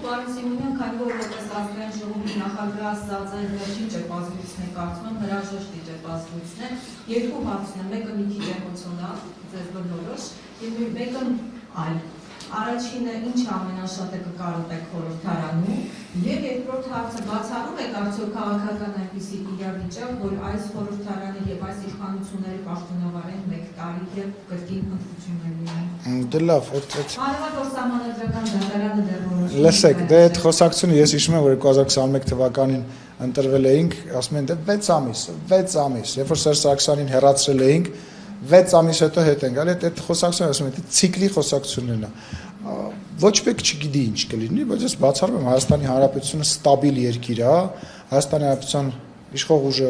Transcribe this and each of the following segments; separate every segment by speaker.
Speaker 1: Պարոն Սիմոնյան, քանի որ որպես ազգային ժողովի նախագահ ասած այն վերջին ճեպազրույցն է, կարծում եմ հրաժեշտի ճեպազրույցն է, երկու հարցն է, մեկը մի քիչ էմոցիոնալ, ձեզ բնորոշ, եւ մեկը այլ։ Առաջինը ինչ ամենաշատը կկարոտեք խորհրդարանում, եւ երկրորդ հարցը բացառում եք արդյոք քաղաքական այնպիսի իրավիճակ, որ այս խորհրդարանը եւ այս իշխանությունները պաշտոնավարեն 1 տարի եւ կրկին ընտրություններ լինեն։
Speaker 2: Դե լավ,
Speaker 1: Հարևան որ սահմանադրական դատարանը դեռ որոշում։
Speaker 2: Լսեք, դե այդ խոսակցությունը ես հիշում եմ, որ 2021 թվականին ընտրվել էինք, ասում են դե 6 ամիս, երբ որ Սերժ Սարգսյանին հեռացրել էինք 6 ամիս հետո հետ են գալի, այդ խոսակցությունը ասում են, ցիկլի խոսակցությունն է։ Ոչ մեկ չգիտի ինչ կլինի, բայց ես բացառում եմ Հայաստանի Հանրապետությունը ստաբիլ երկիր է, Հայաստանի Հանրապետության իշխող ուժը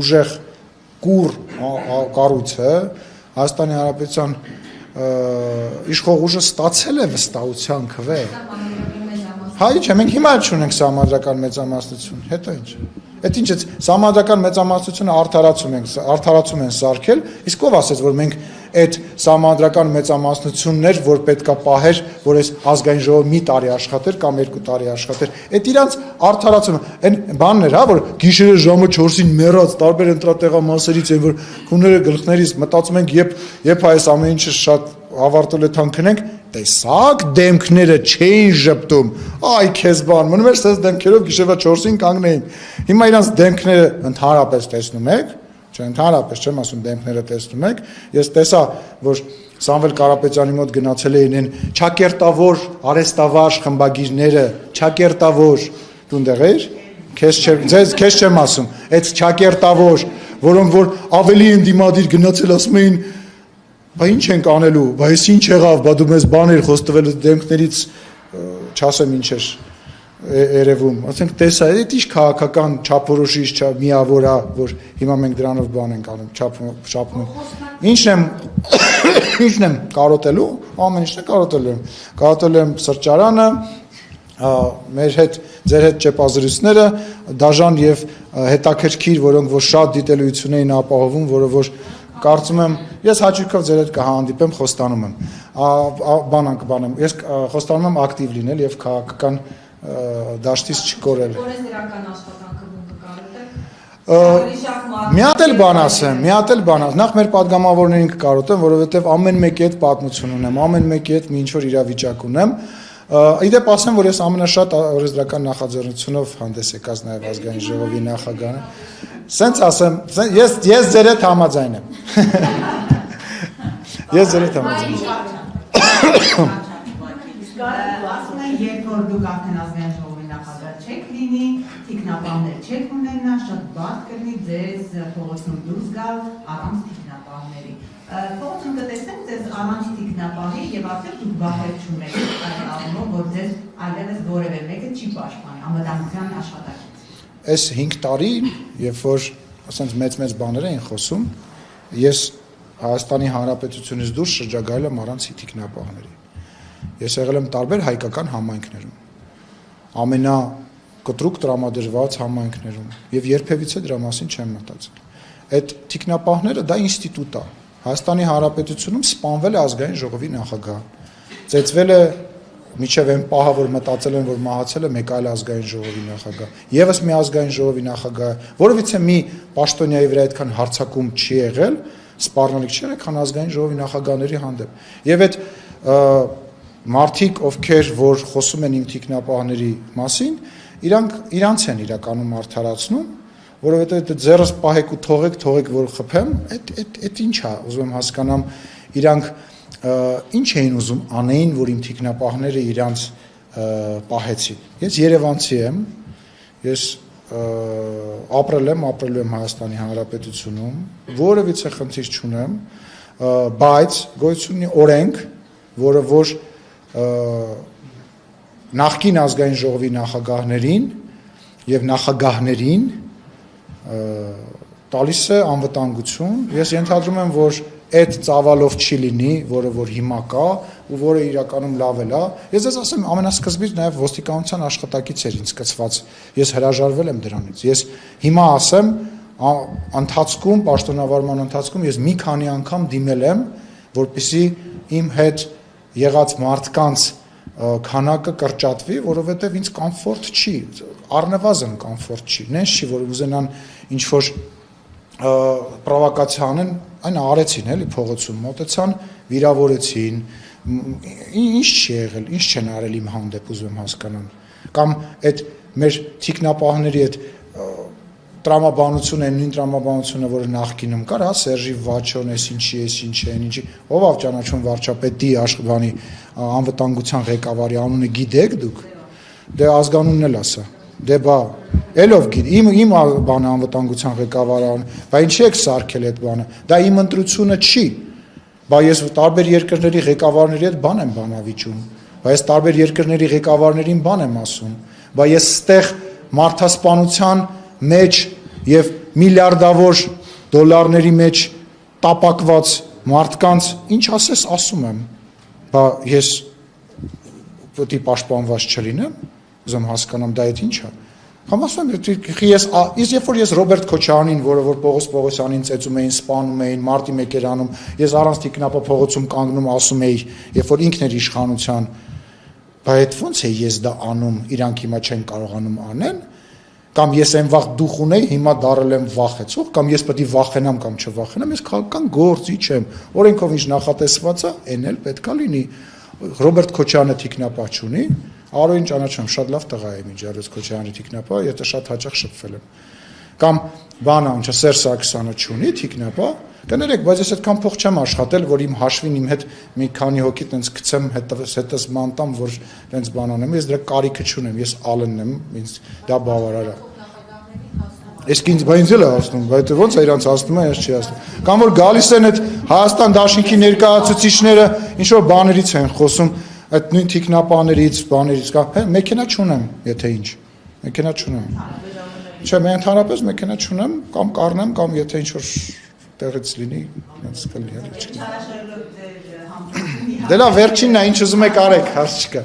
Speaker 2: ուժեղ կուր կառույց է, Հայաստանի Հանրապետության իշխող ուժը ստացել է վստահության քվե։ Հայ չէ, մենք հիմա չունենք սահմանադրական մեծամասնություն, հետո ինչ։ Այդ ինչ է, սահմանադրական մեծամասնությունը արդարացում են սարքել, իսկ ով ասեց, որ մենք այդ սահմանադրական մեծամասնություններ, որ պետքա պահեր, որ այս ազգային ժողովը մի տարի աշխատեր կամ 2 տարի աշխատեր, այդ իրանց արդարացումը, այն բանն էր, հա, որ գիշերը ժամը 4-ին մեռած տարբեր ընտրատեղամասերից են, որ քունները գլխներից մտածում ենք, երբ այս ամեն ինչը շատ ավարտել է թանքնենք, տեսակ դեմքները չէին ժպտում, այ քեզ բան, մնում էր սենց դեմքերով գիշերվա 4-ին կանգնեին, հիմա իրանց դեմքները ընդհանրապես տեսնում եք, չէ, ընդհանրապես չեմ ասում դեմքները տեսնում եք, ես տեսա, որ Սամվել Կարապետյանի մոտ գնացել էին են ճակերտավոր, արեստավարժ խմբագիրները, ճակերտավոր, դու ընդեղ էր, քեզ չեմ ասում, այդ ճակերտավոր, որոնք որ ավելի ընդդիմադիր գնացել ասում էին Բա ինչ ենք անելու, բա ես ինչ եղավ, բա դու մեզ բաներ խոստվել դեմքներից չասեմ ինչ էր երևում, ասենք տեսա, այդ ինչ քաղաքական չափորոշիչ միավոր է, որ հիմա մենք դրանով բան ենք անում, չափում ինչն եմ կարոտելու, ամեն ինչն է կարոտելու եմ սրճարանը, մեր հետ, ձեր հետ ճեպազրույցները, դաժան եւ հետաքրքիր, որոնք որ շատ դիտելիություն էին ապահովում, որը որ կարծում եմ, ես հաճույքով ձեր հետ կհանդիպեմ, խոստանում եմ, ես խոստանում եմ ակտիվ լինել եւ քաղաքական դաշտից չկորել։
Speaker 1: Որպես իրական աշխատանքը կկարոտեք։
Speaker 2: Մի հատ էլ բան ասեմ, նախ մեր падգամավորներին կկարոտեմ, որովհետեւ ամեն մեկի հետ պատմություն ունեմ, ամեն մեկի հետ մի ինչ-որ իրավիճակ ունեմ։ Իդեպ ասեմ, որ ես ամենաշատ օրենսդրական նախաձեռնությունով հանդես եկած նաև ազգային ժողովի նախագահը։ Սենց ասեմ, ես ձեր հետ համաձայն եմ։ Ես ձեր հետ համաձայն եմ։
Speaker 3: Ասում են, երբ որ դուք արդեն ազգային ժողովի նախագահ չեք լինի, թիկնապահներ չեք ունենա, շատ բարդ կլինի ձեզ փողոցում դուրս գալ առանց թիկնապահների։ Փողոցում կտեսնենք ձեզ առանց թիկնապահի եւ արդեն դուք վախեր չունեք այն առումով, որ ձեզ այլևս որևէ մեկը չի պաշտպանի անվտանգության աշխատակից։
Speaker 2: Այս 5 տարին, երբ որ ասենց մեծ բաներ էին խոսում, ես Հայաստանի Հանրապետությունից դուրս շրջագայել եմ առանց թիկնապահների։ Ես եղել եմ տարբեր հայկական համայնքներում, ամենակտրուկ տրամադրված համայնքներում եւ երբևիցե դրա մասին չեմ մտածել։ Այդ թիկնապահները դա ինստիտուտ է։ Հայաստանի Հանրապետությունում սպանվել է ազգային ժողովի նախագահ, ծեծվել է միջև այն պահը, որ մտածել են, որ մահացել է մեկ այլ ազգային ժողովի նախագահ, եւս մի ազգային ժողովի նախագահ, որովհետեւ մի պաշտոնյայի վրա այդքան հարձակում չի եղել, սպառնալիք չէ, քան ազգային ժողովի նախագահների հանդեպ։ Եվ այդ մարդիկ, ովքեր որ խոսում են իմ թիկնապահների մասին, իրանց են իրականում արդարացնում, որովհետեւ ձեռս պահեք ու թողեք որ խփեմ, այդ ինչ է, ուզում եմ հասկանամ, իրանք ինչ էին ուզում անեին, որ իմ թիկնապահները իրանց պահեցին։ Ես երևանցի եմ, ես ապրելու եմ Հայաստանի Հանրապետությունում, որևիցե խնդիր չունեմ, բայց գոյություն ունի օրենք, որը որ նախկին ազգային ժողովի նախագահներին եւ նախագահներին տալիս է անվտանգություն։ Ես ենթադրում եմ, որ այդ ծավալով չի լինի, որը որ հիմա կա ու որը իրականում լավ է։ Ես ես ասեմ, ամենասկզբից նաև ոստիկանության աշխատակից էր ինձ կցված։ Ես հրաժարվել եմ դրանից։ Ես հիմա ասեմ, ընթացքում, պաշտոնավարման ընթացքում ես մի քանի անգամ դիմել եմ, որպեսզի իմ հետ եղած մարդկանց քանակը կրճատվի, որովհետև ինձ կոմֆորտ չի, առնվազն կոմֆորտ չի, նենց չի, որ ուզենան ինչ-որ պրովոկացիա անեն, այն արեցին, էլի փողոցում մոտեցան, վիրավորեցին, ինչ չի եղել, ինչ չեն արել իմ հանդեպ, ուզում եմ հասկանամ, կամ այդ մեր թիկնապահների այդ տրամաբանությունը, այն նույն տրամաբանությունը, որը նախկինում կար, հա, Սերժի Վաչոն, էս ինչի, ով ավ ճանաչում վարչապետի աշխարհի անվտանգության ղեկավարի անունը գիտեք դուք, դե ազգանունն էլ ասա, դե բա, ելով գիտի, իմ բանը անվտանգության ղեկավարը, բա ինչի եք սարքել այդ բանը, դա իմ ընտրությունը չի, բա ես տարբեր երկրների ղեկավարների հետ բան եմ բանավիճում, բա ես տարբեր երկրների ղեկավարներին բան եմ ասում, բա ես ստեղ մարդասպանության մեջ եւ միլիարդավոր դոլարների մեջ տապակված մարդկանց ինչ ասես ասում եմ, բա ես պետք է պաշտպանված չլինեմ, ուզում հասկանամ դա այդ ինչ է։ Կամ ասում եմ, երբ որ ես Ռոբերտ Քոչարյանին, որը որ Պողոս Պողոսյանին ծեծում էին, սպանում էին, մարտի մեկ էր անում, ես առանց թիկնապա փողոցում կանգնում ասում էի, երբ որ ինքն էր իշխանության, բա այդ ո՞նց է ես դա անում, իրանք հիմա չեն կարողանում անեն, կամ ես այն վաղ դուխ ունեի, հիմա դարել եմ վախեցող, կամ ես պետք է վախենամ կամ չվախենամ, ես քաղաքական գործիչ եմ, օրենքով ինչ նախատեսված է, այն էլ պետք է լինի։ Ռոբերտ Քոչարյանը թիկնապահ չունի, Արոյին ճանաչում, շատ լավ տղա է Միջարոց Քոչարյանի թիկնապահ, եթե շատ հաճախ շփվել եմ։ Կամ բանը, ինչը Սերժ Սարգսյանը չունի թիկնապահ, կներեք, բայց ես այդքան փող չեմ աշխատել, որ իմ հաշվին իմ հետ մի քանի հոգի տենց գցեմ, հետս մանտամ, որ տենց բան անեմ, ես դրա կարիքը չունեմ, ես ալենն եմ, ինձ դա բավարար է։ Ես ինձ ինձ էլ է ասում, բայց ո՞նց է իրանց ասում է, ես չի ասում։ Կամ որ գալիս են այդ Հայաստան դաշինքի ներկայացուցիչները ինչ որ բաներից են խոսում, այդ նույն թիկնապաներից, բաներից, մեքենա չունեմ, եթե ինչ, մեքենա չունեմ։ Չէ, მე ընդհանրապես մեքենա չունեմ, կամ կառնեմ, կամ եթե ինչ որ տեղից լինի, հենց կլինի, էլի չկա։ Դե լավ, վերջինն է, ինչ ուզում եք արեք, հարց չկա։